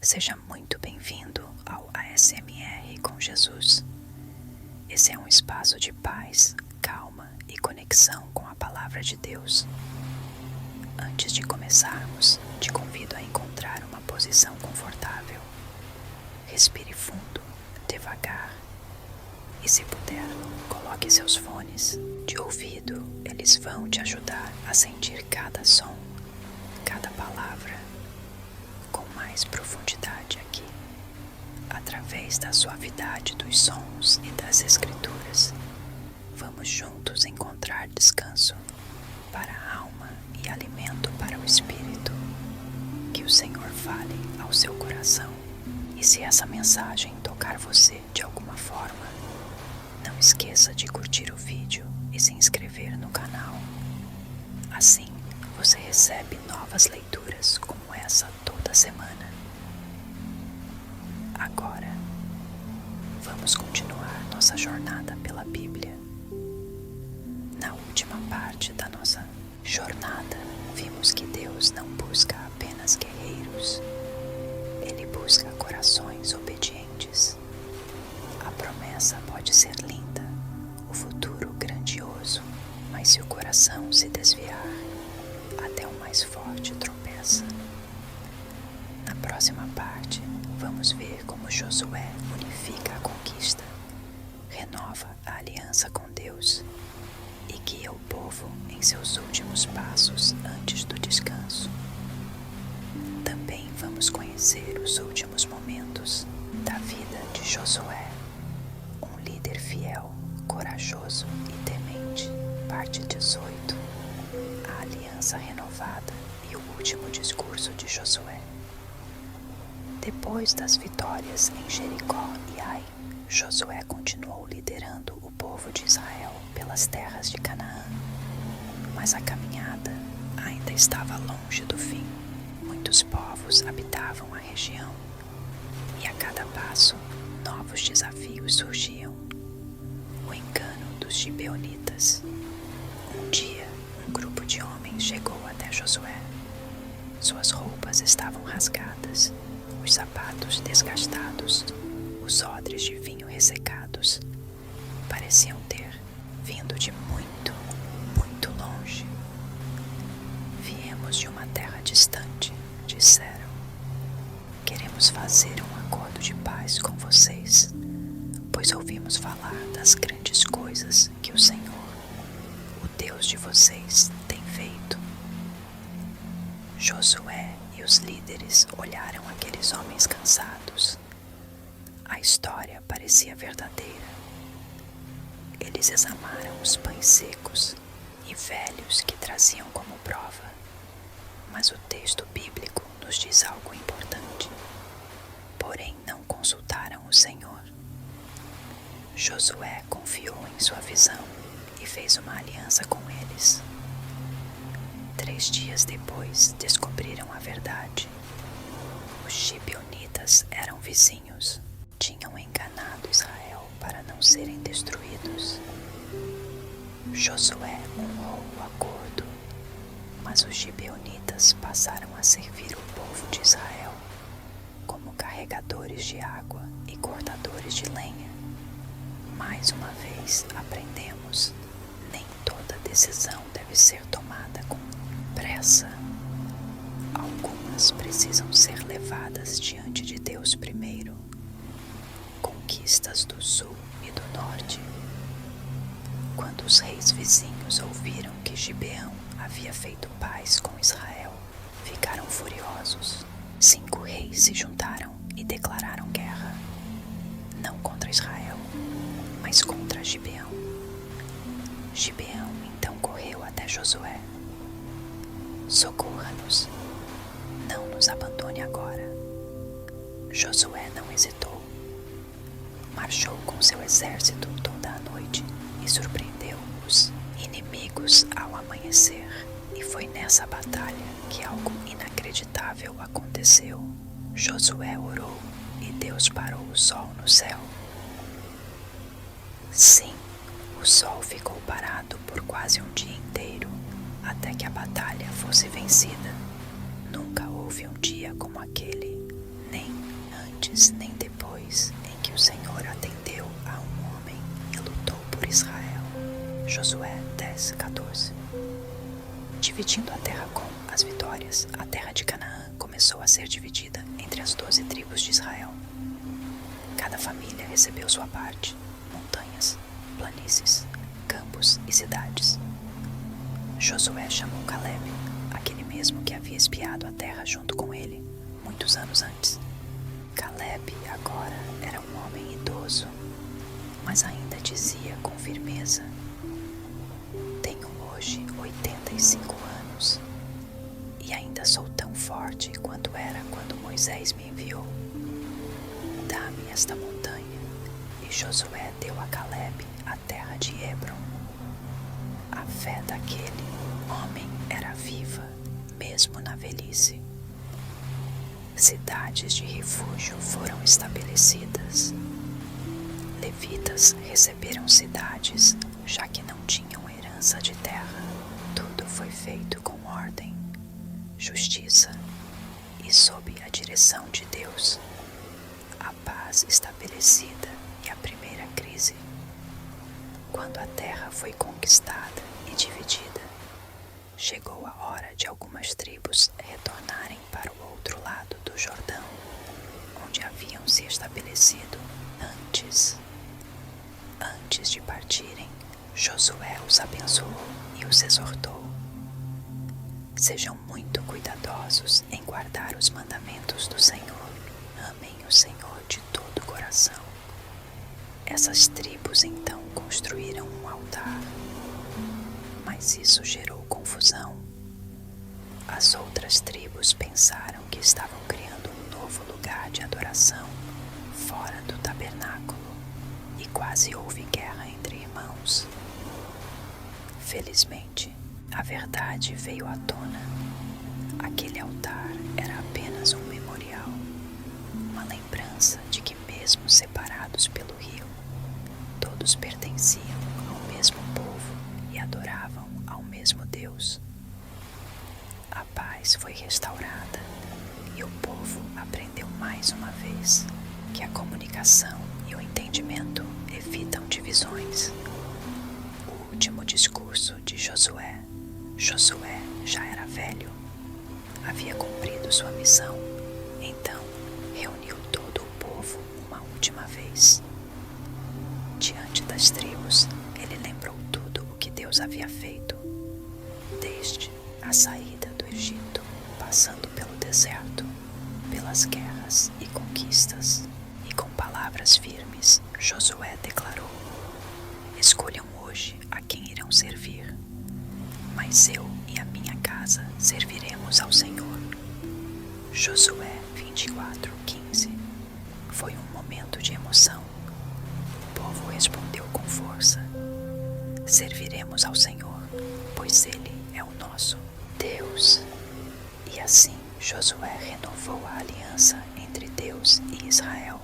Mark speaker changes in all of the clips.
Speaker 1: Seja muito bem-vindo ao ASMR com Jesus. Esse é um espaço de paz, calma e conexão com a Palavra de Deus. Antes de começarmos, te convido a encontrar uma posição confortável. Respire fundo, devagar. E se puder, coloque seus fones de ouvido. Eles vão te ajudar a sentir cada som, cada palavra, com mais profundidade aqui, através da suavidade dos sons e das escrituras. Vamos juntos encontrar descanso para a alma e alimento para o espírito. Que o Senhor fale ao seu coração. E se essa mensagem tocar você de alguma forma, não esqueça de curtir o vídeo e se inscrever no canal. Assim, você recebe novas leituras como essa toda semana. Agora, vamos continuar nossa jornada pela Bíblia. Na última parte da nossa jornada, vimos que Deus não busca apenas guerreiros. Ele busca corações obedientes. A promessa pode ser linda, o futuro grandioso, mas se o coração se desviar, até o mais forte tropeça. Na próxima parte, vamos ver como Josué unifica a conquista, renova a aliança com Deus e guia o povo em seus últimos passos antes do descanso. Também vamos conhecer os últimos momentos da vida de Josué, um líder fiel, corajoso e temente. Parte 18. A aliança renovada e o último discurso de Josué. Depois das vitórias em Jericó e Ai, Josué continuou liderando o povo de Israel pelas terras de Canaã. Mas a caminhada ainda estava longe do fim. Muitos povos habitavam a região e a cada passo novos desafios surgiam. O engano dos gibeonitas. Um dia, um grupo de homens chegou até Josué. Suas roupas estavam rasgadas, os sapatos desgastados, os odres de vinho ressecados. Pareciam ter vindo de muito, muito longe. Viemos de uma terra distante, disseram. Queremos fazer um acordo de paz com vocês, pois ouvimos falar das grandes coisas que o Senhor, o Deus de vocês, tem feito. Josué e os líderes olharam aqueles homens cansados. A história parecia verdadeira. Eles examaram os pães secos e velhos que traziam como prova. Mas o texto bíblico nos diz algo importante. Porém, não consultaram o Senhor. Josué confiou em sua visão e fez uma aliança com eles. 3 dias depois, descobriram a verdade. Os gibeonitas eram vizinhos. Tinham enganado Israel para não serem destruídos. Josué honrou o acordo, mas os gibeonitas passaram a servir o povo de Israel como carregadores de água e cortadores de lenha. Mais uma vez aprendemos, nem toda decisão deve ser tomada com pressa. Algumas precisam ser levadas diante de Deus primeiro. Conquistas do sul e do norte. Quando os reis vizinhos ouviram que Gibeão havia feito paz com Israel, ficaram furiosos. 5 reis se juntaram e declararam guerra, não contra Israel, mas contra Gibeão. Gibeão então correu até Josué. Socorra-nos, não nos abandone agora. Josué não hesitou. Marchou com seu exército toda a noite e surpreendeu os inimigos ao amanhecer. E foi nessa batalha que algo inacreditável aconteceu. Josué orou e Deus parou o sol no céu. Sim, o sol ficou parado por quase um dia inteiro, até que a batalha fosse vencida. Nunca houve um dia como aquele, nem antes nem depois em que o Senhor atendeu a um homem e lutou por Israel. Josué 10:14. Dividindo a terra com as vitórias, a terra de Canaã começou a ser dividida entre as 12 tribos de Israel. Cada família recebeu sua parte: montanhas, planícies, campos e cidades. Josué chamou Caleb, aquele mesmo que havia espiado a terra junto com ele, muitos anos antes. Caleb agora era um homem idoso, mas ainda dizia com firmeza: tenho hoje 85 anos e ainda sou tão forte quanto era quando Moisés me enviou. Dá-me esta montanha. E Josué deu a Caleb a terra de Hebron. A fé daquele homem era viva, mesmo na velhice. Cidades de refúgio foram estabelecidas. Levitas receberam cidades, já que não tinham herança de terra. Tudo foi feito com ordem, justiça e sob a direção de Deus. A paz estabelecida e a primeira crise. Quando a terra foi conquistada e dividida, chegou a hora de algumas tribos retornarem para o outro lado do Jordão, onde haviam se estabelecido antes. Antes de partirem, Josué os abençoou e os exortou: sejam muito cuidadosos em guardar os mandamentos do Senhor. Amem o Senhor de todo o coração. Essas tribos então construíram um altar, mas isso gerou confusão. As outras tribos pensaram que estavam criando um novo lugar de adoração fora do tabernáculo e quase houve guerra entre irmãos. Felizmente, a verdade veio à tona. Aquele altar era apenas um memorial, uma lembrança de que mesmo separados pelo rio, todos pertenciam ao mesmo povo e adoravam ao mesmo Deus. A paz foi restaurada e o povo aprendeu mais uma vez que a comunicação e o entendimento evitam divisões. O último discurso de Josué já era velho, havia cumprido sua missão, então reuniu todo o povo uma última vez. Diante das tribos, ele lembrou tudo o que Deus havia feito, desde a saída do Egito, passando pelo deserto, pelas guerras e conquistas, e com palavras firmes, Josué declarou: escolham hoje a quem irão servir, mas eu e a minha casa serviremos ao Senhor. Josué 24:15. Foi um momento de emoção. O povo respondeu com força: serviremos ao Senhor, pois Ele é o nosso Deus. E assim Josué renovou a aliança entre Deus e Israel.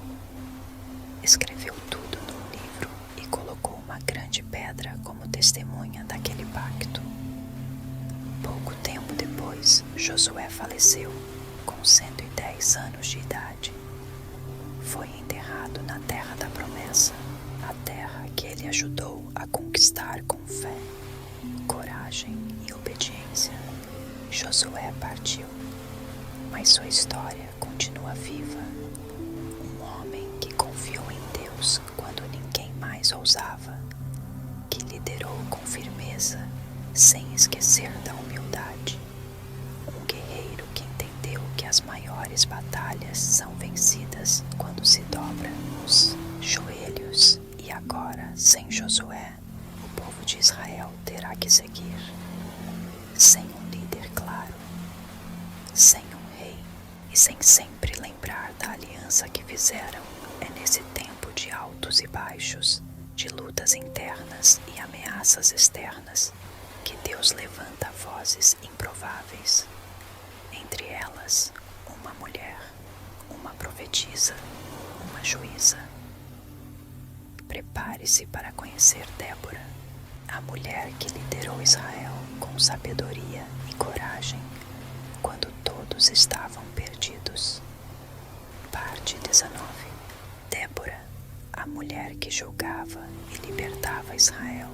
Speaker 1: Escreveu tudo num livro e colocou uma grande pedra como testemunha daquele pacto. Pouco tempo depois, Josué faleceu, com 110 anos de idade. Foi enterrado na terra da promessa, a terra que ele ajudou a conquistar com fé, coragem e obediência. Josué partiu, mas sua história continua viva. Um homem que confiou em Deus quando ninguém mais ousava, que liderou com firmeza, sem esquecer da humildade. Um guerreiro que entendeu que as maiores batalhas são vencidas quando se dobra os joelhos. E agora, sem Josué, o povo de Israel terá que seguir. Sem um líder claro, sem um rei e sem sempre lembrar da aliança que fizeram, é nesse tempo de altos e baixos, de lutas internas e ameaças externas, que Deus levanta vozes improváveis. Entre elas, uma mulher, uma profetisa, uma juíza. Prepare-se para conhecer Débora, a mulher que liderou Israel com sabedoria e coragem quando todos estavam perdidos. Parte 19. mulher que julgava e libertava Israel.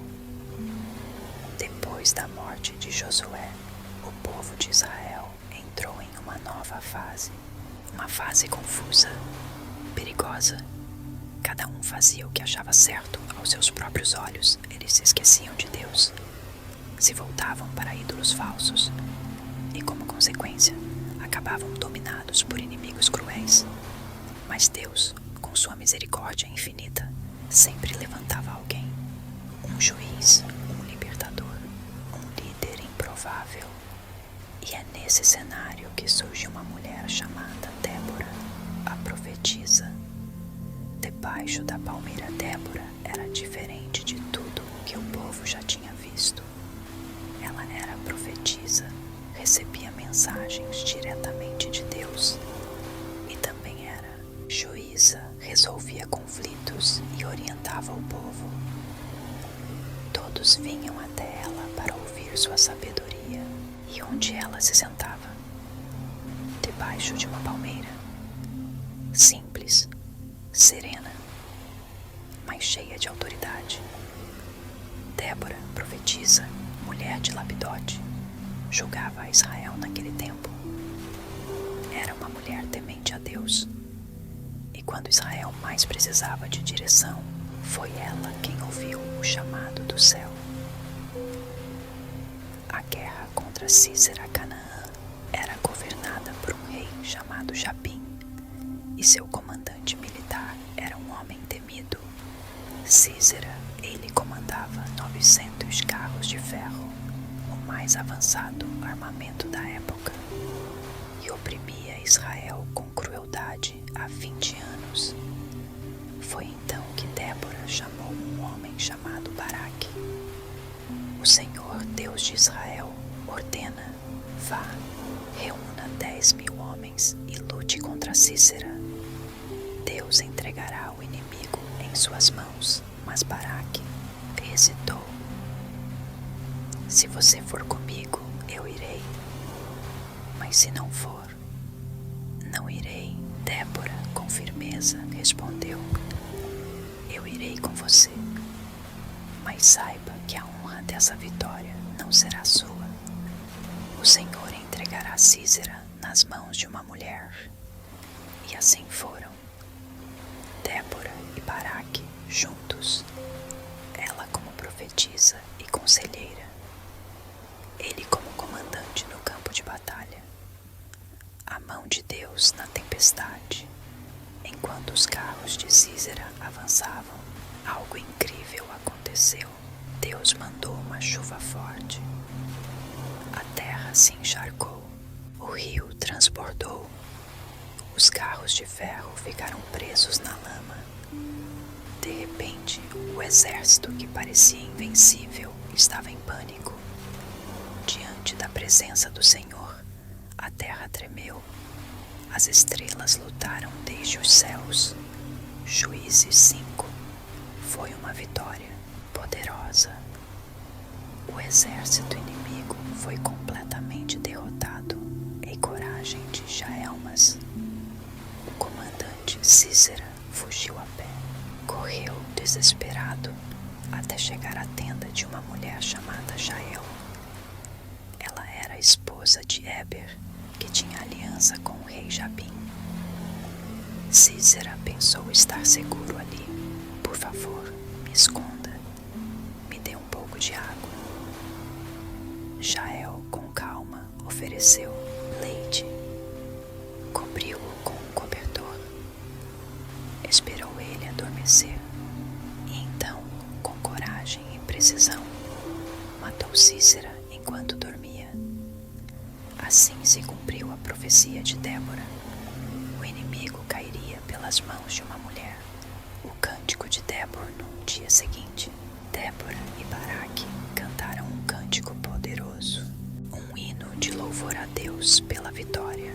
Speaker 1: Depois da morte de Josué, o povo de Israel entrou em uma nova fase. Uma fase confusa, perigosa. Cada um fazia o que achava certo aos seus próprios olhos. Eles se esqueciam de Deus. Se voltavam para ídolos falsos. E como consequência, acabavam dominados por inimigos cruéis. Mas Deus, com sua misericórdia infinita, sempre levantava alguém. Um juiz, um libertador, um líder improvável. E é nesse cenário que surge uma mulher chamada Débora, a profetisa. Debaixo da palmeira Débora era diferente de tudo o que o povo já tinha visto. Ela era profetisa, recebia mensagens diretamente de Deus e também era juíza, resolvia conflitos e orientava o povo. Todos vinham até ela para ouvir sua sabedoria. E onde ela se sentava? Debaixo de uma palmeira. Simples, serena, mas cheia de autoridade. Débora, profetisa, mulher de Lapidote, julgava a Israel naquele tempo. Era uma mulher temente a Deus. E quando Israel mais precisava de direção, foi ela quem ouviu o chamado do céu. A guerra contra Císera Canaã era governada por um rei chamado Jabim, e seu comandante militar era um homem temido. Císera, ele comandava 900 carros de ferro, o mais avançado armamento da época, e oprimia Israel com crueldade há 20 anos. Foi então que Débora chamou um homem chamado Baraque. O Senhor, Deus de Israel, ordena: vá, reúna 10.000 homens e lute contra Císera. Deus entregará o inimigo em suas mãos. Mas Baraque hesitou. Se você for comigo, eu irei. Mas se não for, não irei. Débora, com firmeza, respondeu: eu irei com você. Mas saiba que a honra dessa vitória não será sua. O Senhor entregará Císera nas mãos de uma mulher. E assim foram. Débora e Baraque juntos, ela como profetisa e conselheira, ele como comandante no campo de batalha. A mão de Deus na tempestade. Enquanto os carros de Císera avançavam, algo incrível aconteceu. Deus mandou uma chuva forte. A terra se encharcou, o rio transbordou. Os carros de ferro ficaram presos na lama. De repente, o exército que parecia invencível estava em pânico. Diante da presença do Senhor, a terra tremeu. As estrelas lutaram desde os céus. Juízes 5. Foi uma vitória poderosa. O exército inimigo foi completamente derrotado. E coragem de Jaelmas, o comandante Císera, fugiu a pé. Correu desesperado até chegar à tenda de uma mulher chamada Jael. Ela era esposa de Éber, que tinha aliança com o rei Jabim. Císera pensou estar seguro ali. Por favor, me esconda. Me dê um pouco de água. Jael, com calma, ofereceu leite. Cobriu-o com um cobertor. Esperou ele adormecer. E então, com coragem e precisão, matou Císera enquanto dormia. Assim se cumpriu a profecia de Débora. O inimigo cairia pelas mãos de uma mulher. O cântico de Débora no dia seguinte. Débora e Baraque cantaram um cântico poderoso, um hino de louvor a Deus pela vitória,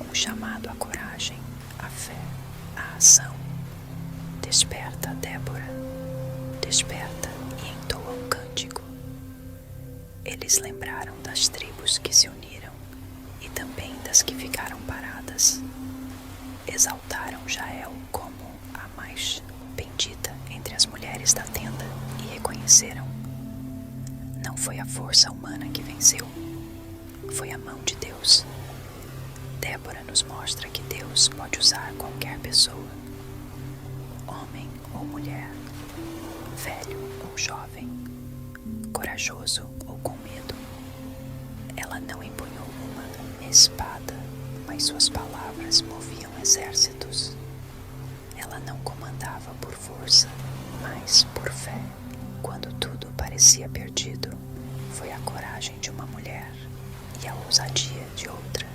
Speaker 1: um chamado à coragem, à fé, à ação. Desperta, Débora, desperta e entoa um cântico. Eles lembraram das tribos que se uniram e também das que ficaram paradas. Exaltaram Jael como a mais detalhes da tenda e reconheceram. Não foi a força humana que venceu, foi a mão de Deus. Débora nos mostra que Deus pode usar qualquer pessoa, homem ou mulher, velho ou jovem, corajoso ou com medo. Ela não empunhou uma espada, mas suas palavras moviam exércitos. Ela não comandava por força, mas por fé. Quando tudo parecia perdido, foi a coragem de uma mulher e a ousadia de outra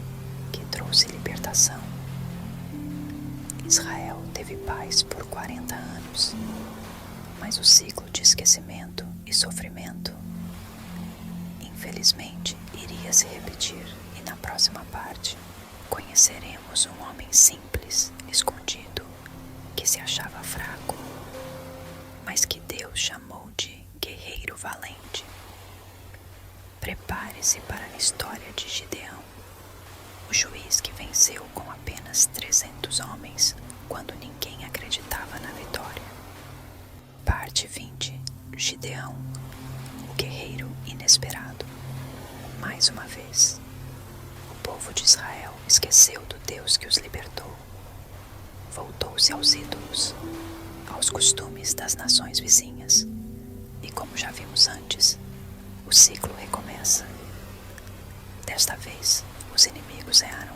Speaker 1: que trouxe libertação. Israel teve paz por 40 anos, mas o ciclo de esquecimento e sofrimento, infelizmente, iria se repetir, e na próxima parte conheceremos um homem simples, escondido, que se achava fraco, mas que Deus chamou de guerreiro valente. Prepare-se para a história de Gideão, o juiz que venceu com apenas 300 homens quando ninguém acreditava na vitória. Parte 20. Gideão, o guerreiro inesperado. Mais uma vez, o povo de Israel esqueceu do Deus que os libertou. Voltou-se aos ídolos, aos costumes das nações vizinhas. E como já vimos antes, o ciclo recomeça. Desta vez, os inimigos eram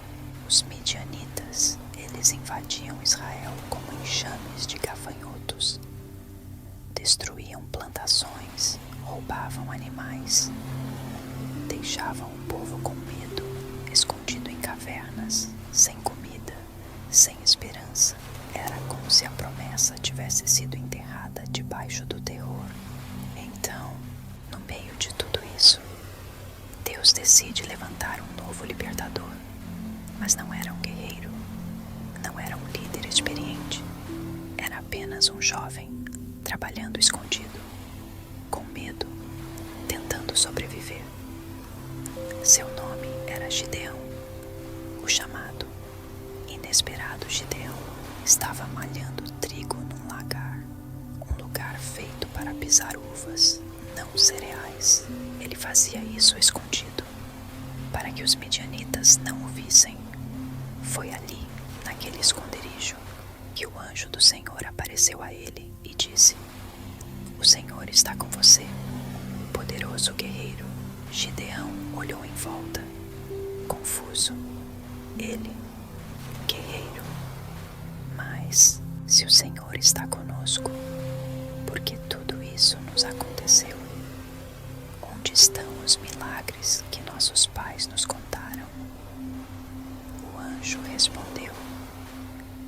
Speaker 1: os midianitas. Eles invadiam Israel como enxames de gafanhotos. Destruíam plantações, roubavam animais, deixavam o povo com medo, escondido em cavernas, sem comida, sem esperança. Era como se a promessa tivesse sido enterrada debaixo do terror. Então, no meio de tudo isso, Deus decide levantar um novo libertador. Mas não era um guerreiro, não era um líder experiente. Era apenas um jovem, trabalhando escondido, com medo, tentando sobreviver. Seu nome era Gideão. O chamado, inesperado Gideão estava malhando trigo num lagar, um lugar feito para pisar uvas, não cereais. Ele fazia isso escondido, para que os midianitas não o vissem. Foi ali, naquele esconderijo, que o anjo do Senhor apareceu a ele e disse: "O Senhor está com você, poderoso guerreiro." Gideão olhou em volta, confuso. Ele, guerreiro. Mas, se o Senhor está conosco, por que tudo isso nos aconteceu? Onde estão os milagres que nossos pais nos contaram? O anjo respondeu: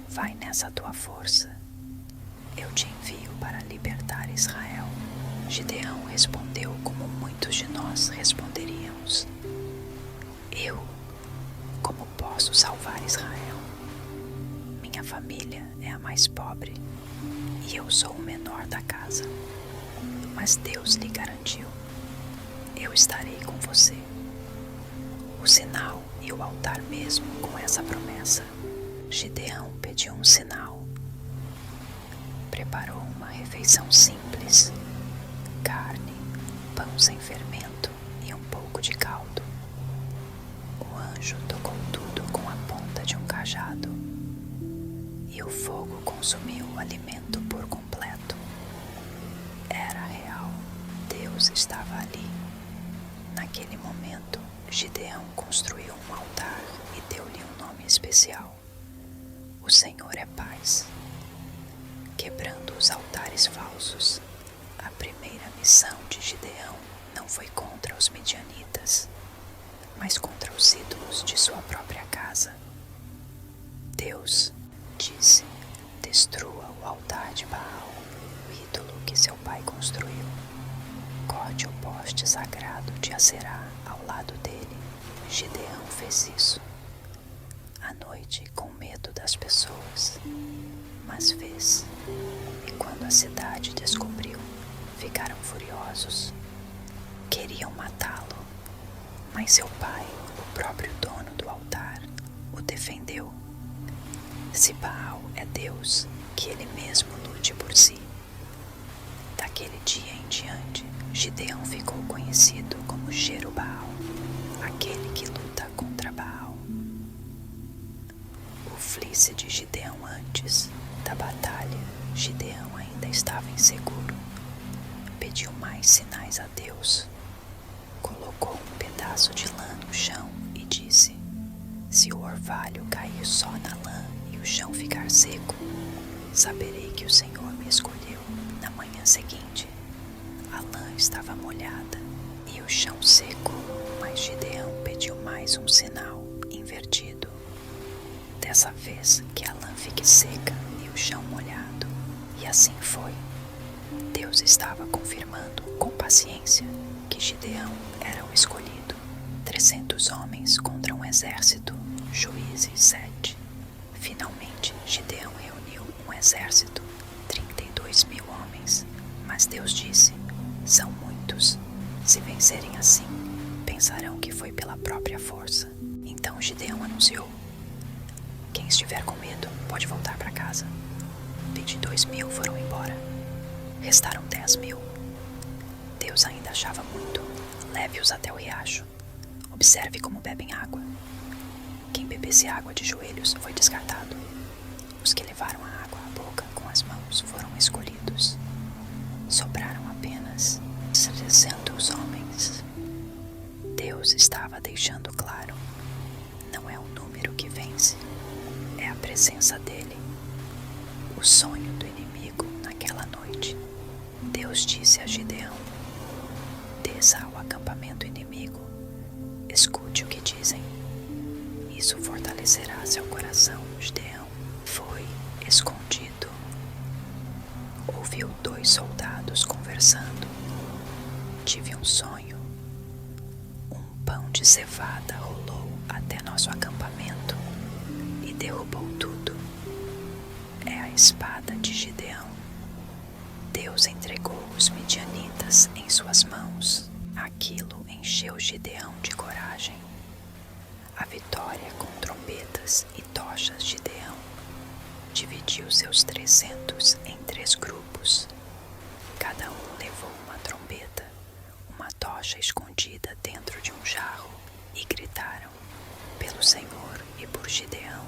Speaker 1: "Vai nessa tua força. Eu te envio para libertar Israel." Gideão respondeu como muitos de nós responderíamos: "Eu? Como posso salvar Israel? Minha família é a mais pobre e eu sou o menor da casa." Mas Deus lhe garantiu: "Eu estarei com você." O sinal e o altar mesmo com essa promessa. Gideão pediu um sinal. Preparou uma refeição simples: carne, pão sem fermento e um pouco de caldo. O anjo tocou tudo com a ponta de um cajado, e o fogo consumiu o alimento por completo. Era real, Deus estava ali. Naquele momento, Gideão construiu um altar e deu-lhe um nome especial: "O Senhor é paz." Quebrando os altares falsos, a primeira missão de Gideão não foi contra os midianitas, mas contra os ídolos de sua própria casa. Deus disse: "Destrua o altar de Baal, o ídolo que seu pai construiu. Corte o poste sagrado de Aserá ao lado dele." Gideão fez isso. À noite, com medo das pessoas, mas fez. E quando a cidade descobriu, ficaram furiosos. Queriam matá-lo, mas seu pai, o próprio dono do altar, o defendeu. Se Baal é Deus, que ele mesmo lute por si. Daquele dia em diante, Gideão ficou conhecido como Jerubaal, aquele que luta contra Baal. O flice de Gideão antes da batalha, Gideão ainda estava inseguro. Pediu mais sinais a Deus. Colocou um pedaço de lã no chão e disse: se o orvalho cair só na lã e o chão ficar seco, saberei que o Senhor me escolheu. Na manhã seguinte, a lã estava molhada e o chão seco, mas Gideão pediu mais um sinal invertido. Dessa vez, que a lã fique seca e o chão molhado. E assim foi. Deus estava confirmando com paciência que Gideão era o escolhido. 300 homens contra um exército. Juízes 7. Finalmente, Gideão reuniu um exército, 32.000 homens. Mas Deus disse: são muitos. Se vencerem assim, pensarão que foi pela própria força. Então Gideão anunciou: quem estiver com medo pode voltar para casa. 22.000 foram embora. Restaram 10.000. Deus ainda achava muito. Leve-os até o riacho. Observe como bebem água. Quem bebesse água de joelhos foi descartado. Os que levaram a água à boca com as mãos foram escolhidos. Sobraram apenas 300 homens. Deus estava deixando claro: não é o número que vence, é a presença dele. O sonho do inimigo naquela noite. Deus disse a Gideão: desça ao acampamento inimigo. Escute o que dizem. Isso fortalecerá seu coração. Gideão foi escondido. Ouviu 2 soldados conversando. Tive um sonho. Um pão de cevada rolou até nosso acampamento e derrubou tudo. É a espada de Gideão. Deus entregou os midianitas em suas mãos. Aquilo encheu Gideão de coragem. A vitória com trombetas e tochas de Gideão dividiu seus 300 em 3 grupos. Cada um levou uma trombeta, uma tocha escondida dentro de um jarro, e gritaram pelo Senhor e por Gideão.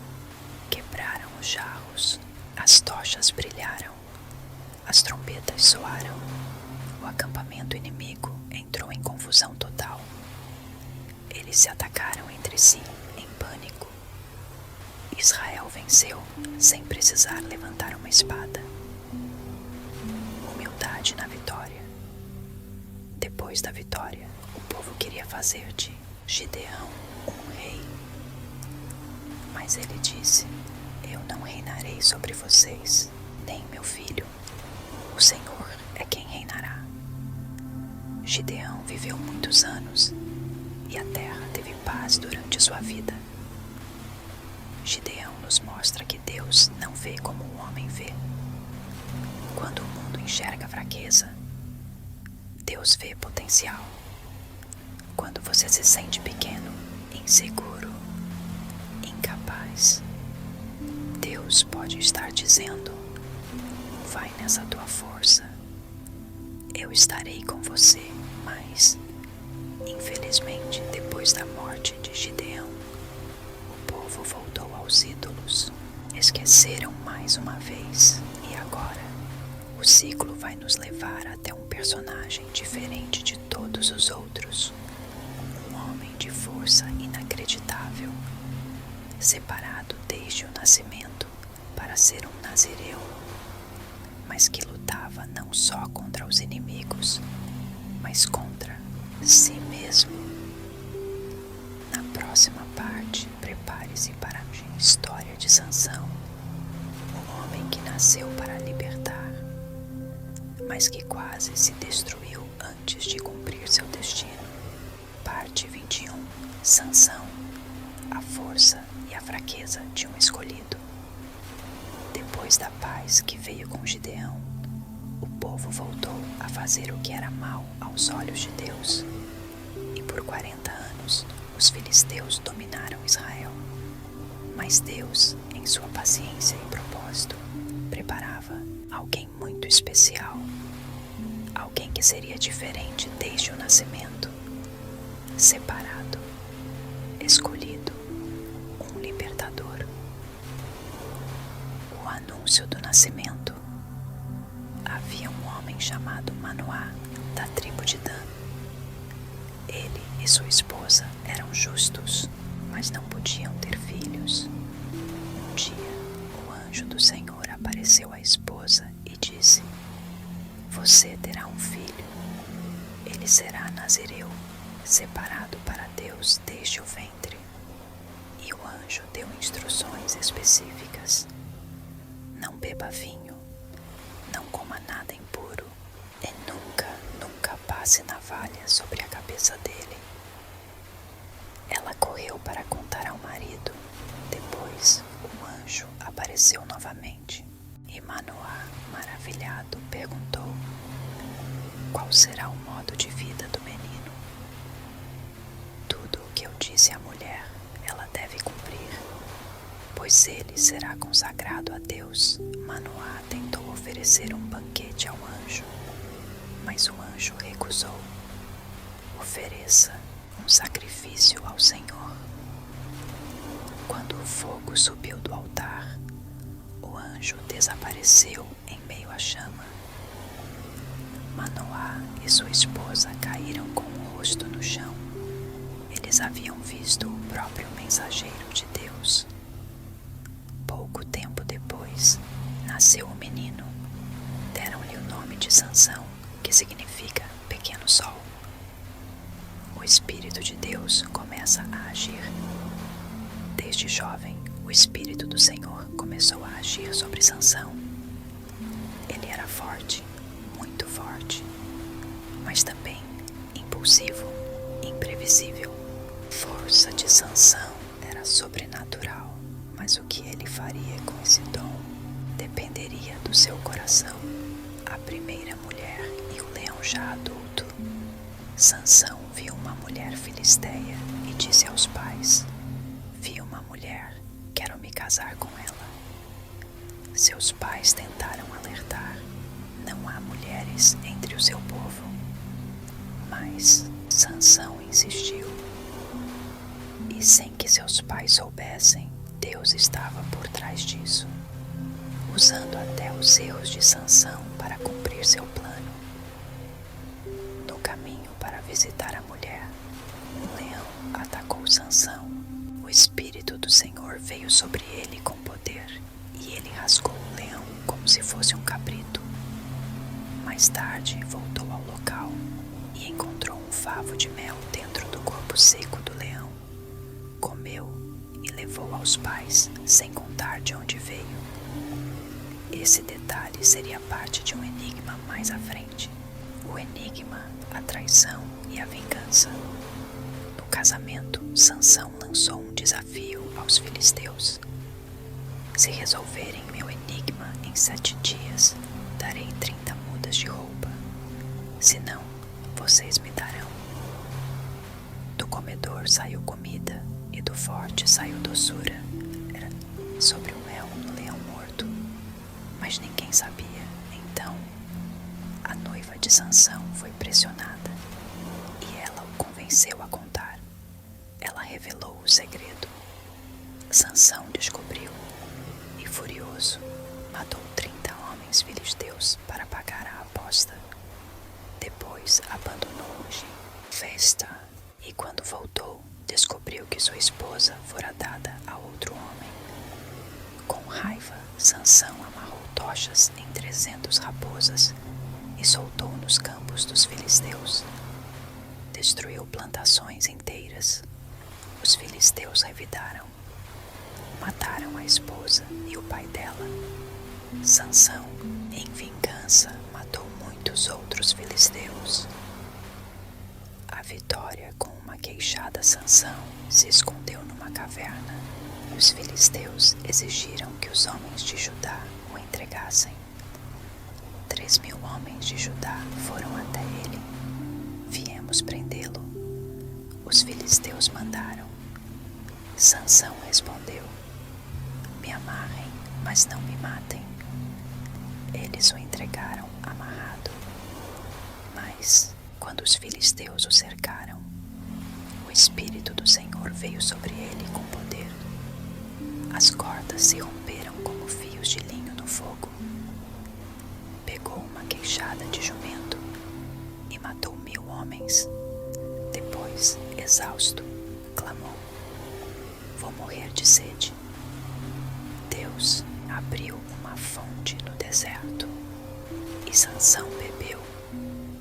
Speaker 1: Quebraram os jarros, as tochas brilharam, as trombetas soaram. O acampamento inimigo entrou em confusão total. Eles se atacaram entre si em pânico. Israel venceu sem precisar levantar uma espada. Humildade na vitória. Depois da vitória, o povo queria fazer de Gideão um rei. Mas ele disse: eu não reinarei sobre vocês, nem meu filho. O Senhor é quem reinará. Gideão viveu muitos anos e a terra teve paz durante sua vida. Gideão nos mostra que Deus não vê como o homem vê. Quando o mundo enxerga fraqueza, Deus vê potencial. Quando você se sente pequeno, inseguro, incapaz, Deus pode estar dizendo: vai nessa tua força, eu estarei com você. Mas, infelizmente, depois da morte de Gideão, o povo voltou aos ídolos. Esqueceram mais uma vez. E agora, o ciclo vai nos levar até um personagem diferente de todos os outros. Um homem de força inacreditável, separado desde o nascimento para ser um nazireu, mas que lutava não só contra os inimigos, mas contra si mesmo. Na próxima parte, prepare-se para a história de Sansão, um homem que nasceu para libertar, mas que quase se destruiu antes de cumprir seu destino. Parte 21. Sansão, a força e a fraqueza de um escolhido. Depois da paz que veio com Gideão, o povo voltou a fazer o que era mal aos olhos de Deus. E por 40 anos, os filisteus dominaram Israel. Mas Deus, em sua paciência e propósito, preparava alguém muito especial, alguém que seria diferente desde o nascimento, separado, escolhido, um libertador. O anúncio do nascimento. Havia um homem chamado Manoá, da tribo de Dan. Ele e sua esposa eram justos, mas não podiam ter filhos. Um dia, o anjo do Senhor apareceu à esposa e disse: Você terá um filho. Ele será nazireu, separado para Deus desde o ventre. E o anjo deu instruções específicas: Não beba vinho, não coma nada impuro, e nunca passe navalha sobre a cabeça dele. Ela correu para contar ao marido. Depois, o anjo apareceu novamente. E Manoá, maravilhado, perguntou: Qual será o modo de vida do menino? Tudo o que eu disse à mulher, ela deve cumprir, pois ele será consagrado a Deus. Manoá tentou oferecer um banquete ao anjo, mas o anjo recusou. Ofereça um sacrifício ao Senhor. Quando o fogo subiu do altar, o anjo desapareceu em meio à chama. Manoá e sua esposa caíram com o rosto no chão. Eles haviam visto o próprio mensageiro de Deus. Pouco tempo depois, nasceu o menino. Deram-lhe o nome de Sansão, que significa pequeno sol. O Espírito de Deus começa a agir. Desde jovem, o Espírito do Senhor começou a agir sobre Sansão. Ele era forte, muito forte, mas também impulsivo, imprevisível. A força de Sansão era sobrenatural, mas o que ele faria com esse dom dependeria do seu coração. A primeira mulher e o leão já adulto. Sansão viu uma mulher filisteia e disse aos pais: Vi uma mulher, quero me casar com ela. Seus pais tentaram alertar: Não há mulheres entre o seu povo. Mas Sansão insistiu. E sem que seus pais soubessem, Deus estava por trás disso, usando até os erros de Sansão para cumprir seu plano. No caminho para visitar a mulher, um leão atacou Sansão. O Espírito do Senhor veio sobre ele com poder, e ele rasgou o leão como se fosse um cabrito. Mais tarde, voltou ao local e encontrou um favo de mel dentro do corpo seco do leão. Comeu e levou aos pais, sem contar de onde veio. Esse detalhe seria parte de um enigma mais à frente. O enigma, a traição e a vingança. No casamento, Sansão lançou um desafio aos filisteus: Se resolverem meu enigma em 7 dias, darei 30 mudas de roupa. Se não, vocês me darão. Do comedor saiu comida, e do forte saiu doçura. Era sobre o mel no leão morto, mas ninguém sabia. Então, a noiva de Sansão foi pressionada, e ela o convenceu a contar. Ela revelou o segredo. Sansão descobriu, e furioso, matou 30 homens filisteus para pagar a aposta. Depois abandonou-os em festa, e quando voltou, descobriu que sua esposa fora dada a outro homem. Com raiva, Sansão amarrou tochas em 300 raposas e soltou nos campos dos filisteus. Destruiu plantações inteiras. Os filisteus revidaram. Mataram a esposa e o pai dela. Sansão, em vingança, matou muitos outros filisteus. A vitória com uma queixada Sansão se escondeu numa caverna, e os filisteus exigiram que os homens de Judá o entregassem. 3.000 homens de Judá foram até ele. Viemos prendê-lo. Os filisteus mandaram. Sansão respondeu: Me amarrem, mas não me matem. Eles o entregaram amarrado. Mas, quando os filisteus o cercaram, o Espírito do Senhor veio sobre ele com poder. As cordas se romperam como fios de linho no fogo. Pegou uma queixada de jumento e matou 1000 homens. Depois, exausto, clamou: vou morrer de sede. Deus abriu uma fonte no deserto e Sansão bebeu.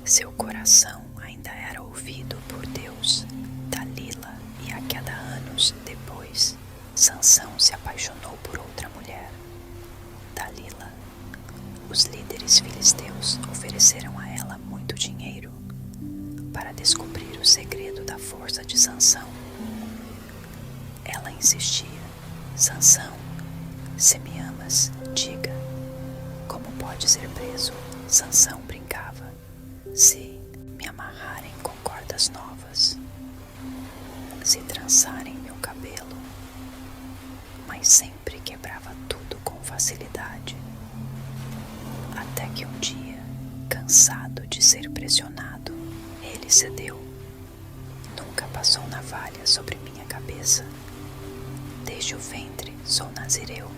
Speaker 1: Seu coração ainda era ouvido por Deus. Dalila, e a cada anos depois, Sansão se apaixonou por outra mulher. Dalila. Os líderes filisteus ofereceram a ela muito dinheiro para descobrir o segredo da força de Sansão. Ela insistia: Sansão, se me amas, diga. Como pode ser preso? Sansão brincava: se me amarrarem com cordas novas, se trançarem meu cabelo. Mas sempre quebrava tudo com facilidade. Até que um dia, cansado de ser pressionado, ele cedeu. Nunca passou navalha sobre minha cabeça. Desde o ventre sou nazireu.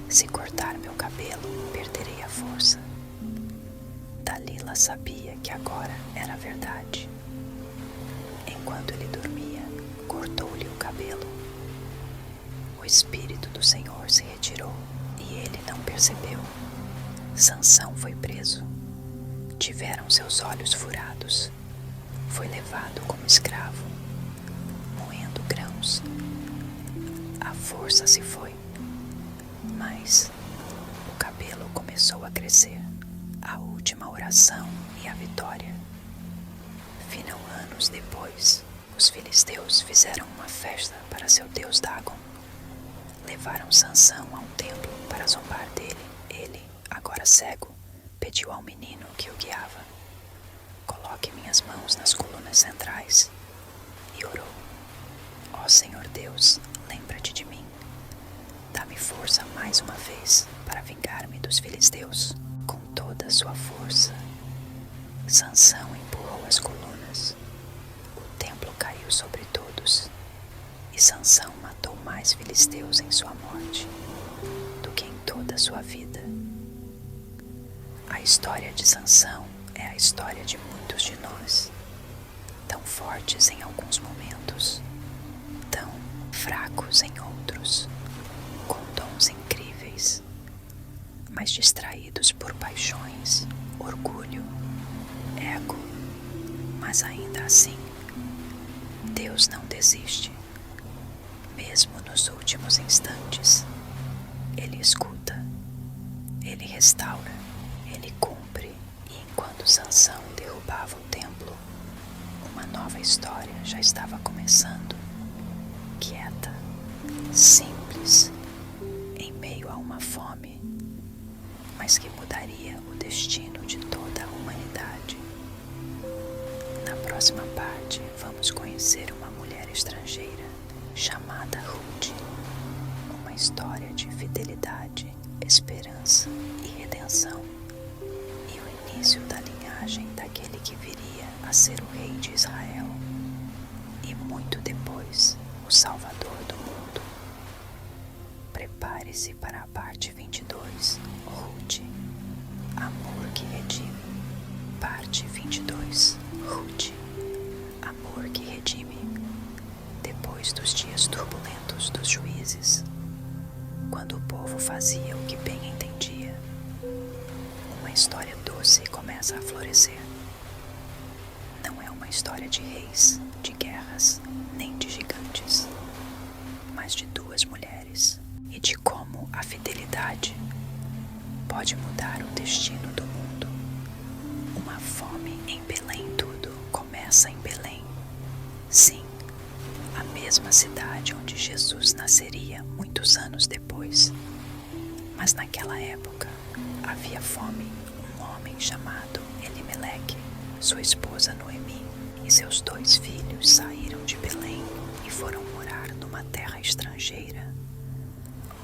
Speaker 1: Se cortar meu cabelo, perderei a força. Dalila sabia que agora era verdade. Enquanto ele dormia, cortou-lhe o cabelo. O Espírito do Senhor se retirou e ele não percebeu. Sansão foi preso. Tiveram seus olhos furados. Foi levado como escravo, moendo grãos. A força se foi, mas o cabelo começou a crescer. A última oração e a vitória. Final anos depois, os filisteus fizeram uma festa para seu deus Dagon. Levaram Sansão a um templo para zombar dele. Ele, agora cego, pediu ao menino que o guiava: coloque minhas mãos nas colunas centrais. E orou: ó Senhor Deus, lembra-te de mim. Dá-me força mais uma vez para vingar-me dos filisteus. Com toda a sua força, Sansão empurrou as colunas. O templo caiu sobre todos, e Sansão matou mais filisteus em sua morte do que em toda a sua vida. A história de Sansão é a história de muitos de nós, tão fortes em alguns momentos, tão fracos em outros, com dons incríveis, mas distraídos por paixões, orgulho, ego. Mas ainda assim, Deus não desiste. Mesmo nos últimos instantes, Ele escuta, Ele restaura, Ele cumpre. E enquanto Sansão derrubava o templo, uma nova história já estava começando. Quieta, simples, em meio a uma fome, mas que mudaria o destino de toda a humanidade. Na próxima parte, vamos conhecer uma mulher estrangeira chamada Ruth, uma história de fidelidade, esperança e redenção, e o início da linhagem daquele que viria a ser o rei de Israel, e muito depois, o Salvador do mundo. Prepare-se para a parte 22, Ruth, amor que redime. Parte 22, Ruth, amor que redime. Depois dos dias turbulentos dos juízes, quando o povo fazia o que bem entendia, uma história doce começa a florescer. Não é uma história de reis, de guerras, nem de gigantes, mas de 2 mulheres, e de como a fidelidade pode mudar o destino do mundo. Uma fome em Belém, tudo começa em Belém. Sim, a mesma cidade onde Jesus nasceria muitos anos depois. Mas naquela época havia fome. Um homem chamado Elimeleque, sua esposa Noemi e seus 2 filhos saíram de Belém e foram morar numa terra estrangeira,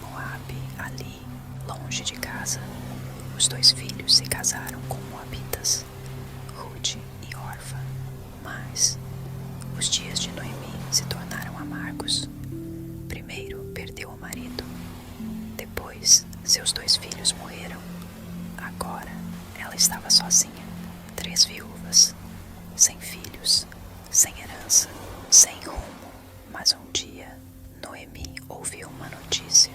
Speaker 1: Moabe, ali, longe de casa. Os 2 filhos se casaram com moabitas. Ruth Ruth e Orfa. Mas os dias de Noemi se tornaram amargos. Primeiro perdeu o marido, depois seus 2 filhos morreram. Agora ela estava sozinha, 3 viúvas, sem filhos, sem herança, sem rumo. Mas um dia Noemi ouviu uma notícia.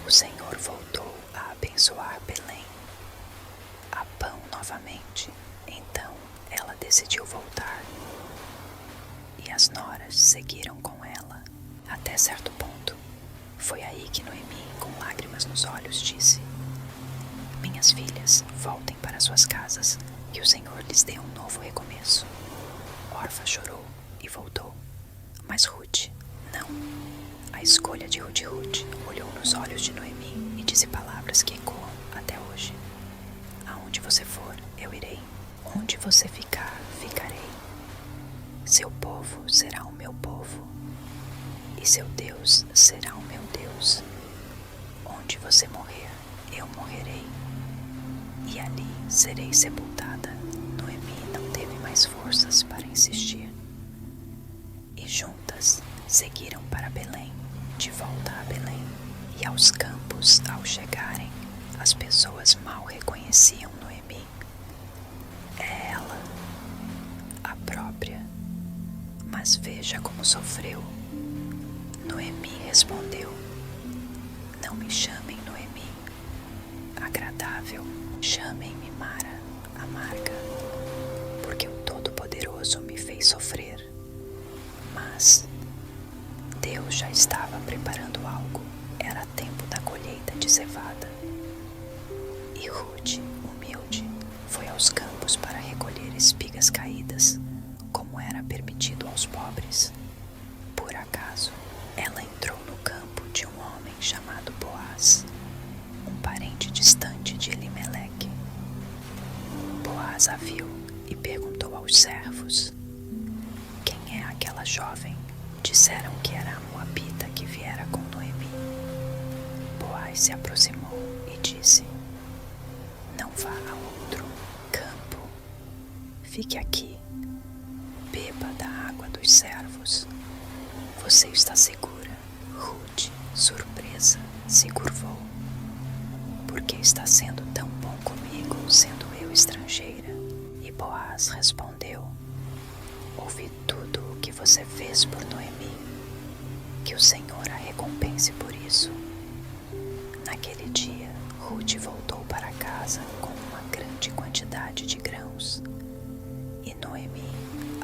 Speaker 1: O Senhor voltou a abençoar Belém. Há pão novamente. Então ela decidiu voltar. E as noras seguiram com ela até certo ponto. Foi aí que Noemi, com lágrimas nos olhos, disse: Minhas filhas, voltem para suas casas, que o Senhor lhes dê um novo recomeço. Orfa chorou e voltou, mas Ruth não. A escolha de Ruth olhou nos olhos de Noemi e disse palavras que ecoam até hoje: Aonde você for, eu irei. Onde você ficar, ficarei. Seu povo será o meu povo, e seu Deus será o meu Deus. Onde você morrer, eu morrerei, e ali serei sepultada. Noemi não teve mais forças para insistir. E juntas seguiram para Belém, de volta a Belém. E aos campos, ao chegarem, as pessoas mal reconheciam Noemi. É ela, a própria. Mas veja como sofreu. Noemi respondeu: Não me chamem Noemi, agradável, chamem-me Mara, amarga, porque o Todo-Poderoso me fez sofrer. Mas Deus já estava preparando algo. Era tempo da colheita de cevada. E Ruth, humilde, foi aos campos para recolher espigas caídas, como era permitido aos pobres. Por acaso, ela entrou no campo de um homem chamado Boaz, um parente distante de Elimeleque. Boaz a viu e perguntou aos servos: Quem é aquela jovem? Disseram que era a moabita que viera com Noemi. Boaz se aproximou e disse: Não vá a outro campo. Fique aqui. Beba da água dos servos. Você está segura. Ruth, surpresa, se curvou. Por que está sendo tão bom comigo, sendo eu estrangeira? E Boaz respondeu: Ouvi tudo o que você fez por Noemi. Que o Senhor a recompense por isso. Naquele dia, Ruth voltou para casa com uma grande quantidade de grãos. E Noemi,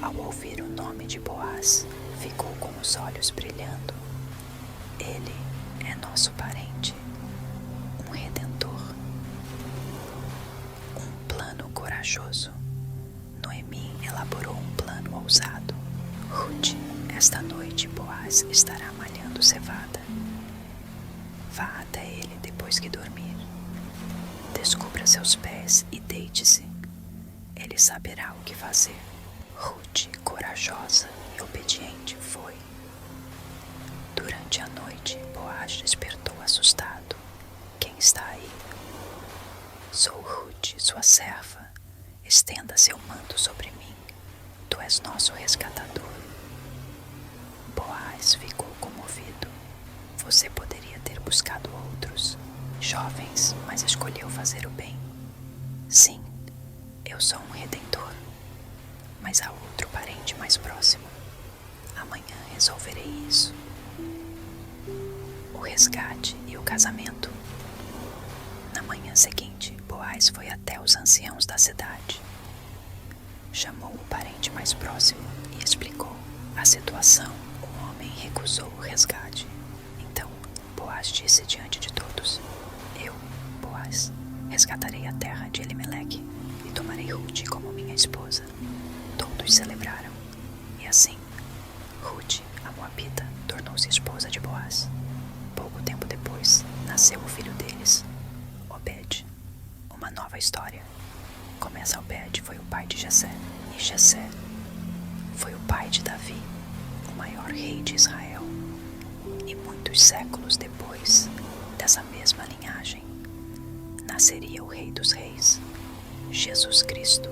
Speaker 1: ao ouvir o nome de Boaz, ficou com os olhos brilhando. Ele é nosso parente, um redentor. Um plano corajoso. Noemi elaborou um plano ousado. Ruth, esta noite Boaz estará malhando cevada. Vá até ele depois que dormir. Descubra seus pés e deite-se. Ele saberá o que fazer. Ruth, corajosa e obediente, foi. Durante a noite, Boaz despertou assustado. Quem está aí? Sou Ruth, sua serva. Estenda seu manto sobre mim. Tu és nosso resgatador. Boaz ficou comovido. Você poderia ter buscado outros, jovens, mas escolheu fazer o bem. Sim, eu sou um redentor, mas há outro parente mais próximo. Amanhã resolverei isso. O resgate e o casamento. Na manhã seguinte, Boaz foi até os anciãos da cidade. Chamou o parente mais próximo e explicou a situação. O homem recusou o resgate. Então, Boaz disse diante de todos: Eu, Boaz, resgatarei a terra de Elimeleque e tomarei Ruth como minha esposa. Todos celebraram. E assim, Ruth, a moabita, tornou-se esposa de Boaz. Pouco tempo depois, nasceu o filho deles, Obed. Uma nova história. Começa Obed, foi o pai de Jessé, e Jessé foi o pai de Davi, o maior rei de Israel. E muitos séculos depois dessa mesma linhagem, nasceria o Rei dos Reis, Jesus Cristo.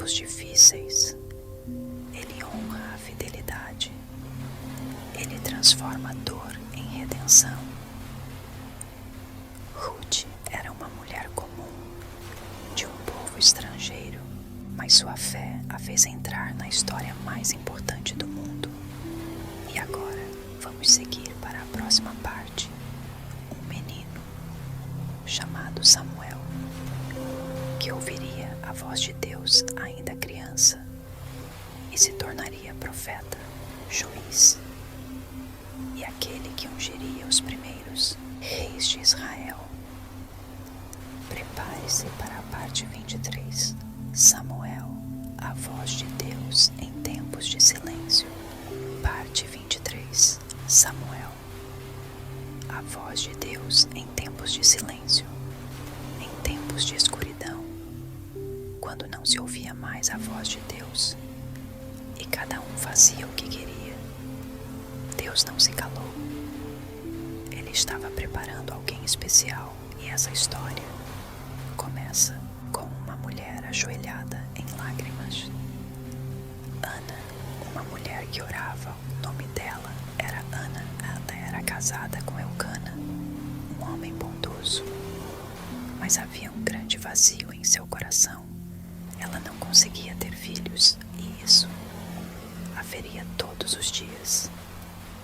Speaker 1: tempos difíceis, Ele honra a fidelidade. Ele transforma a dor em redenção. Ruth era uma mulher comum, de um povo estrangeiro, mas sua fé a fez entrar na história mais importante do mundo. E agora vamos seguir para a próxima parte. Um menino chamado Samuel, que ouviria a voz de Deus ainda criança e se tornaria profeta, juiz, e aquele que ungiria os primeiros reis de Israel. Prepare-se para a parte 23. Samuel, a voz de Deus em tempos de silêncio. Parte 23. Samuel, a voz de Deus em tempos de silêncio, em tempos de escuridão, quando não se ouvia mais a voz de Deus e cada um fazia o que queria. Deus não se calou. Ele estava preparando alguém especial e essa história começa com uma mulher ajoelhada em lágrimas. Ana, uma mulher que orava, o nome dela era Ana. Ela era casada com Elcana, um homem bondoso, mas havia um grande vazio em seu coração. Ela não conseguia ter filhos e isso a feria todos os dias.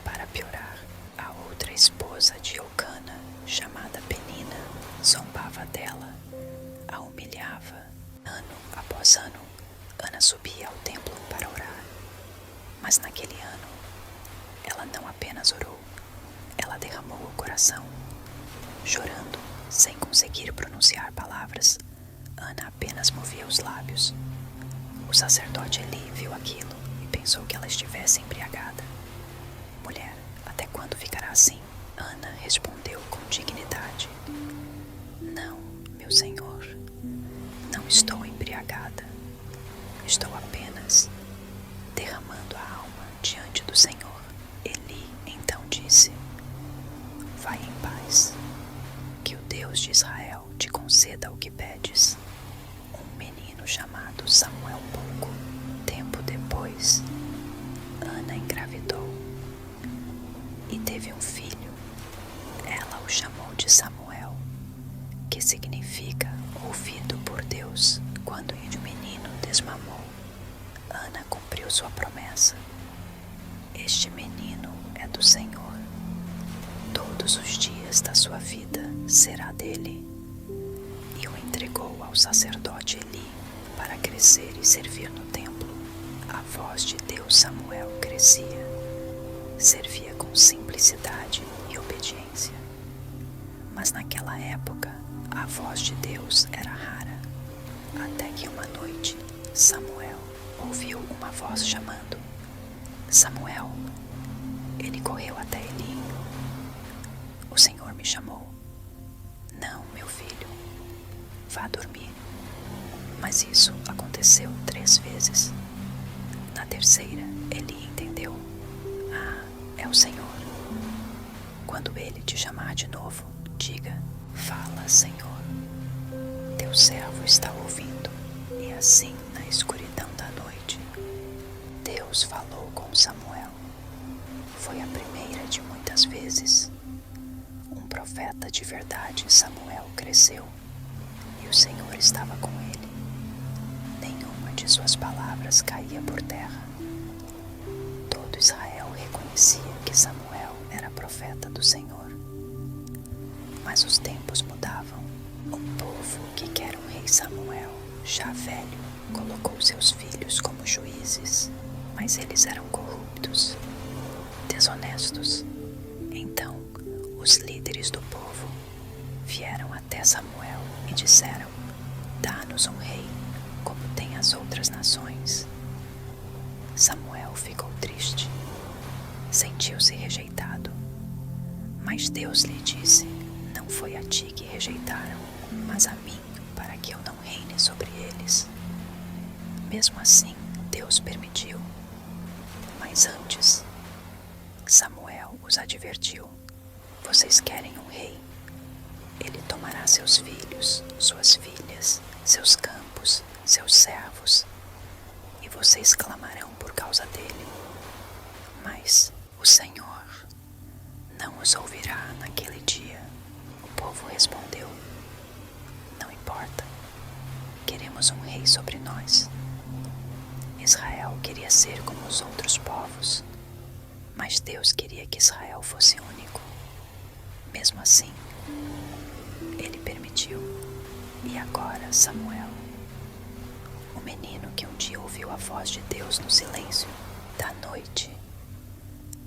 Speaker 1: Para piorar, a outra esposa de Elcana, chamada Penina, zombava dela, a humilhava. Ano após ano, Ana subia ao templo para orar. Mas naquele ano, ela não apenas orou, ela derramou o coração. Chorando, sem conseguir pronunciar palavras, Ana apenas movia os lábios. O sacerdote Eli viu aquilo e pensou que ela estivesse embriagada. Mulher, até quando ficará assim? Ana respondeu com dignidade: Não, meu senhor, não estou embriagada. Estou apenas derramando a alma diante do Senhor. Eli então disse: Vai em paz, que o Deus de Israel te conceda o que pedes. Um menino chamado Samuel pouco tempo depois, Ana engravidou e teve um filho. Ela o chamou de Samuel, que significa ouvido por Deus. Quando o menino desmamou, Ana cumpriu sua promessa. Este menino é do Senhor. Todos os dias da sua vida será dele. E o entregou ao sacerdote Eli para crescer e servir no templo. A voz de Deus Samuel crescia. Servia com simplicidade e obediência. Mas naquela época, a voz de Deus era rara. Até que uma noite, Samuel ouviu uma voz chamando: Samuel. Ele correu até Eli. O Senhor me chamou. Não, meu filho, vá dormir. Mas isso aconteceu 3 vezes. Na terceira, Eli entendeu: Ah, é o Senhor. Quando ele te chamar de novo, diga: Fala, Senhor. Teu servo está ouvindo. E assim, na escuridão da noite, Deus falou com Samuel. Foi a primeira de muitas vezes. Um profeta de verdade, Samuel, cresceu e o Senhor estava com ele. Nenhuma de suas palavras caía por terra. Todo Israel reconhecia que Samuel era profeta do Senhor. Mas os tempos mudavam. Um povo que quer um rei Samuel, já velho, colocou seus filhos como juízes, mas eles eram corruptos, desonestos. Então, os líderes do povo vieram até Samuel e disseram: Dá-nos um rei, como tem as outras nações. Samuel ficou triste, sentiu-se rejeitado. Mas Deus lhe disse: Não foi a ti que rejeitaram, mas a mim, para que eu não reine sobre eles. Mesmo assim, Deus permitiu. Mas antes, Samuel os advertiu: Vocês querem um rei? Ele tomará seus filhos, suas filhas, seus campos, seus servos temos um rei sobre nós. Israel queria ser como os outros povos, mas Deus queria que Israel fosse único. Mesmo assim, ele permitiu. E agora Samuel, o menino que um dia ouviu a voz de Deus no silêncio da noite,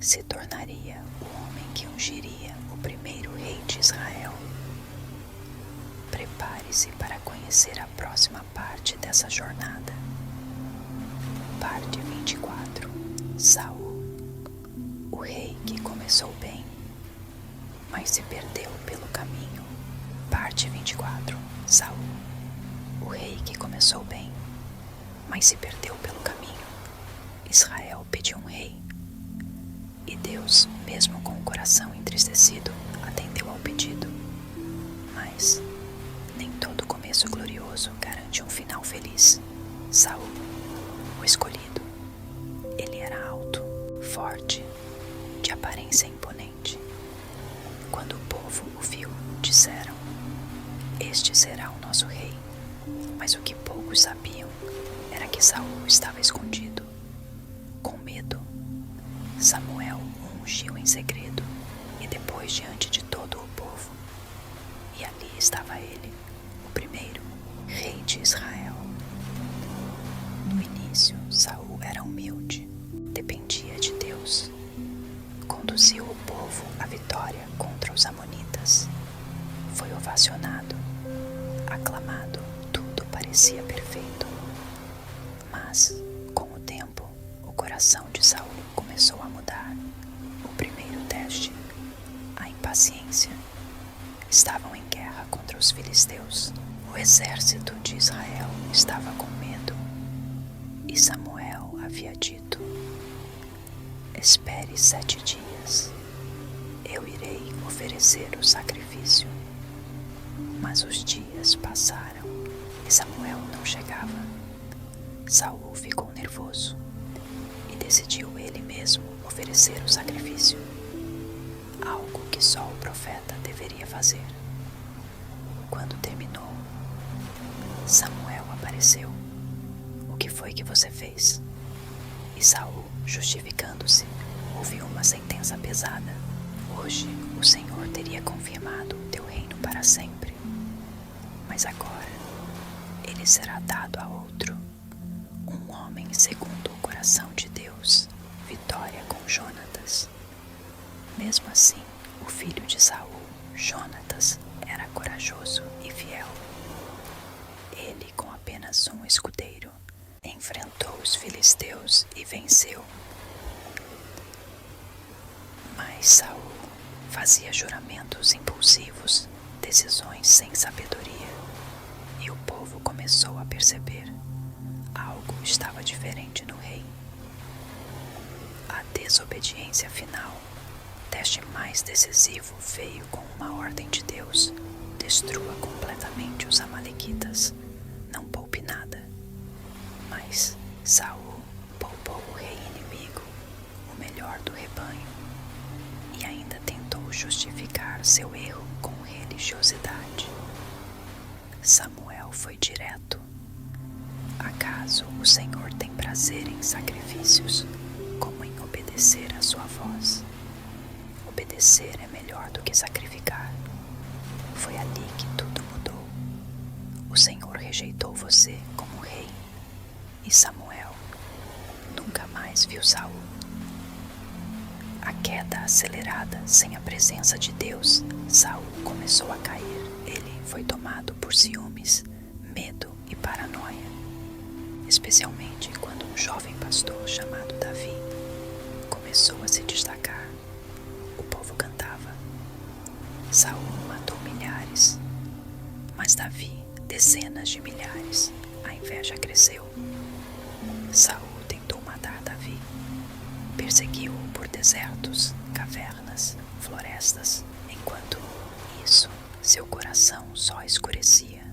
Speaker 1: se tornaria o homem que ungiria o primeiro rei de Israel. Prepare-se para conhecer a próxima parte dessa jornada. Parte 24. Saul, o rei que começou bem, mas se perdeu pelo caminho. Parte 24. Saul, o rei que começou bem, mas se perdeu pelo caminho. Israel pediu um rei, e Deus, mesmo com o coração entristecido, atendeu ao pedido. Mas nem todo começo glorioso garante um final feliz. Saul, o escolhido, ele era alto, forte, de aparência imponente. Quando o povo o viu, disseram: "Este será o nosso rei." Mas o que poucos sabiam era que Saul estava escondido. Com medo, Samuel o ungiu em segredo e depois diante de todo o povo. E ali estava ele, o primeiro rei de Israel. No início, Saul era humilde, dependia de Deus. Conduziu o povo à vitória contra os amonitas. Foi ovacionado, aclamado, tudo parecia perfeito. Mas, com o tempo, o coração de Saul começou a mudar. O primeiro teste, a impaciência. Estavam em guerra contra os filisteus. O exército de Israel estava com medo. E Samuel havia dito: "Espere 7 dias. Eu irei oferecer o sacrifício." Mas os dias passaram e Samuel não chegava. Saul ficou nervoso e decidiu ele mesmo oferecer o sacrifício, algo que só o profeta deveria fazer. Quando terminou, Samuel apareceu. "O que foi que você fez?" E Saul, justificando-se, ouviu uma sentença pesada: "Hoje o Senhor teria confirmado o teu reino para sempre. Mas agora ele será dado a outro, um homem segundo o coração de Deus." Vitória com Jonatas. Mesmo assim, o filho de Saul, Jonatas, era corajoso e fiel. Ele, com apenas um escudeiro, enfrentou os filisteus e venceu. Mas Saul fazia juramentos impulsivos, decisões sem sabedoria, e o povo começou a perceber: algo estava diferente no rei. A desobediência final, teste mais decisivo, veio com uma ordem de Deus: destrua completamente os amalequitas, não poupe nada. Mas Saul poupou o rei inimigo, o melhor do rebanho, e ainda tentou justificar seu erro com religiosidade. Samuel foi direto: "Acaso o Senhor tem prazer em sacrifícios, como em obedecer à sua voz? Obedecer é melhor do que sacrificar." Foi ali que tudo mudou. O Senhor rejeitou você como rei, e Samuel nunca mais viu Saul. A queda acelerada, sem a presença de Deus, Saul começou a cair. Ele foi tomado por ciúmes, medo e paranoia, especialmente quando um jovem pastor chamado Davi começou a se destacar. O povo cantava: "Saul matou milhares, mas Davi dezenas de milhares." A inveja cresceu. Saul tentou matar Davi. Perseguiu-o por desertos, cavernas, florestas. Enquanto isso, seu coração só escurecia.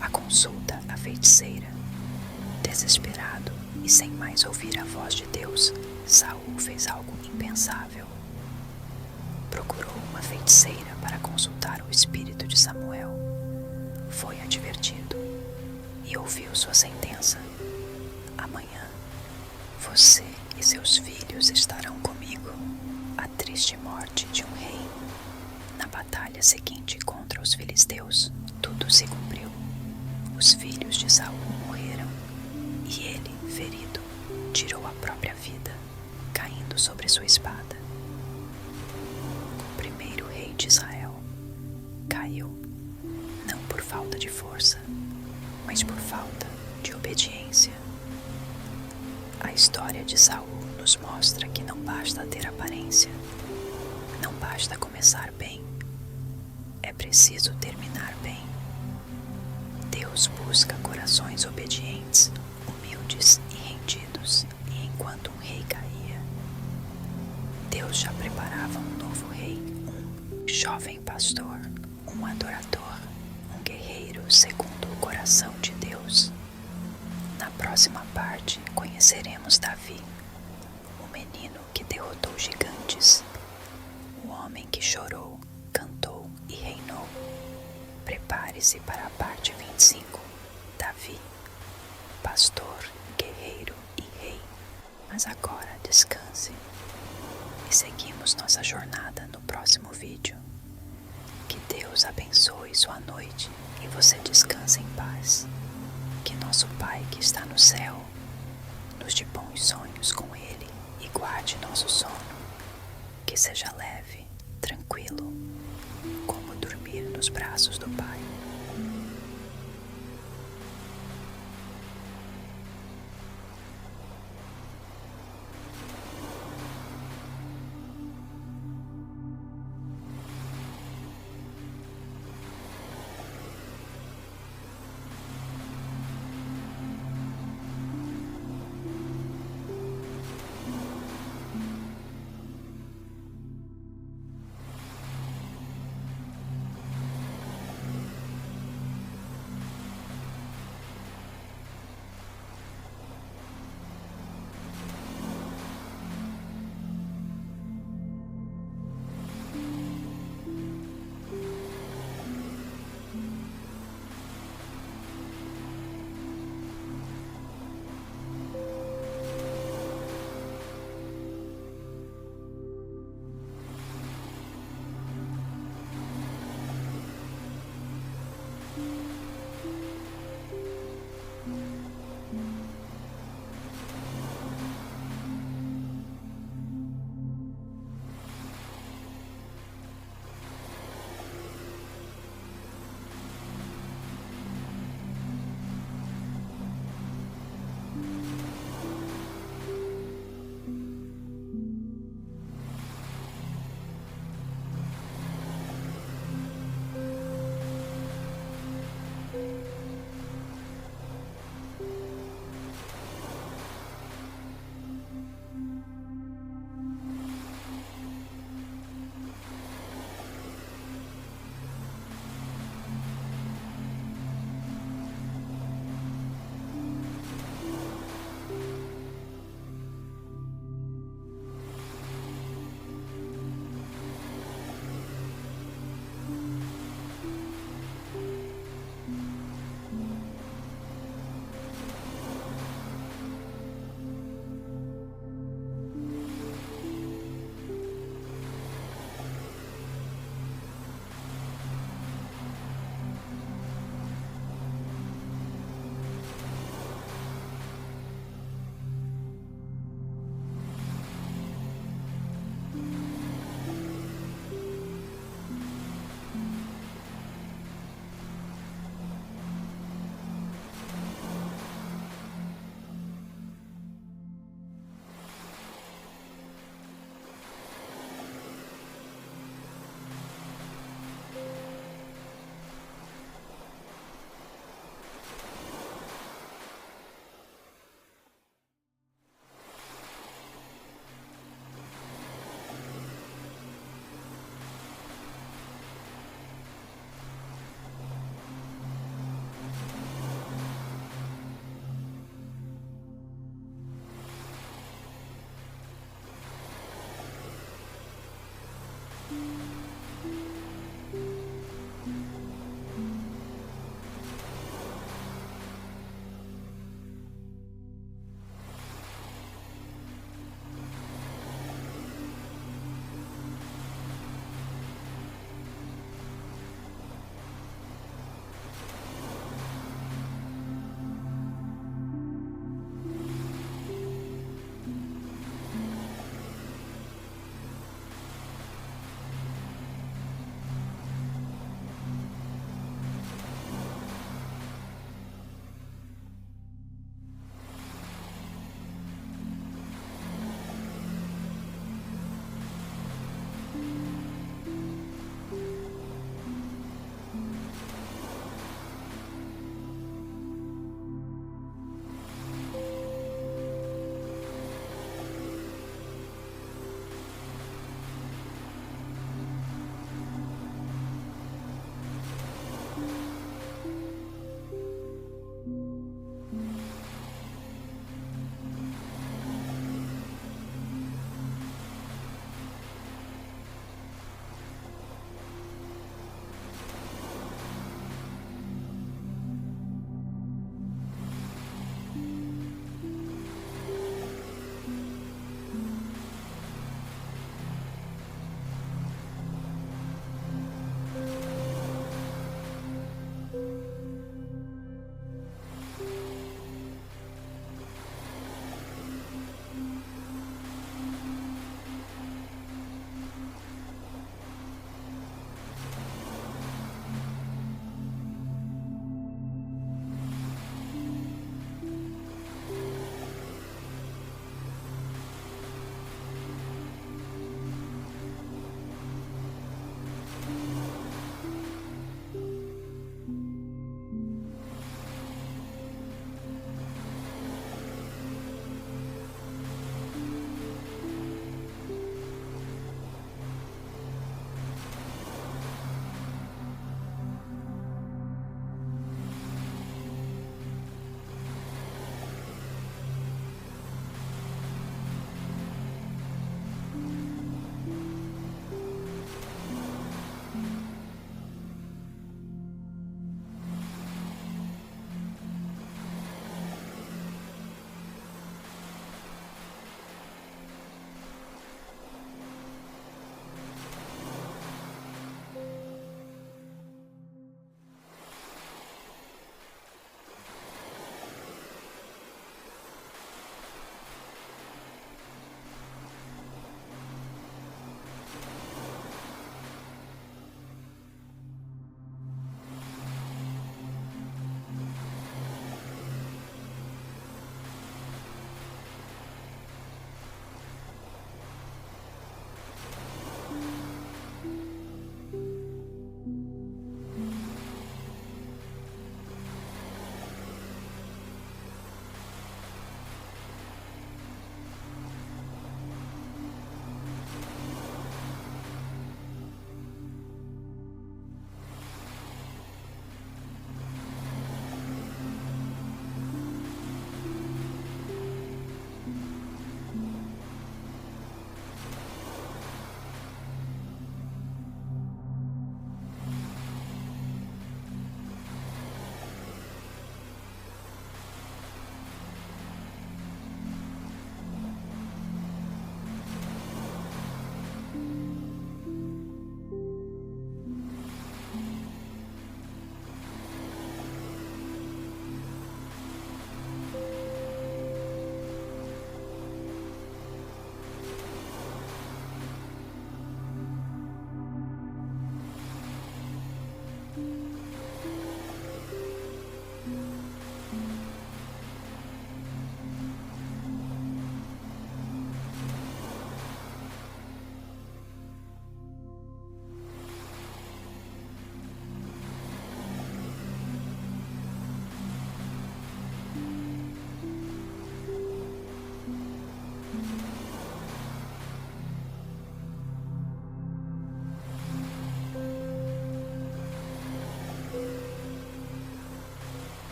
Speaker 1: A consulta à feiticeira. Desesperado e sem mais ouvir a voz de Deus, Saul fez algo impensável. Procurou uma feiticeira para consultar o espírito de Samuel. Foi advertido e ouviu sua sentença. Amanhã, você e seus filhos estarão comigo. A triste morte de um rei. Na batalha seguinte contra os filisteus, tudo se cumpriu. Os filhos de Saul morreram, e ele, ferido, tirou a própria vida, caindo sobre sua espada. O primeiro rei de Israel caiu, não por falta de força, mas por falta de obediência. A história de Saul nos mostra que não basta ter aparência, não basta começar bem, é preciso terminar bem. Deus busca corações obedientes, humildes e rendidos, e enquanto um rei caía, Deus já preparava um novo rei, um jovem pastor, um adorador, um guerreiro segundo o coração de Deus. Na próxima parte, conheceremos Davi, o menino que derrotou gigantes, o homem que chorou, cantou e reinou. Prepare-se para a parte 25. Davi, pastor, guerreiro e rei. Mas agora descanse e seguimos nossa jornada no próximo vídeo. Que Deus abençoe sua noite e você descanse em paz. Que nosso Pai que está no céu nos dê bons sonhos com Ele e guarde nosso sono. Que seja leve, tranquilo, como dormir nos braços do Pai.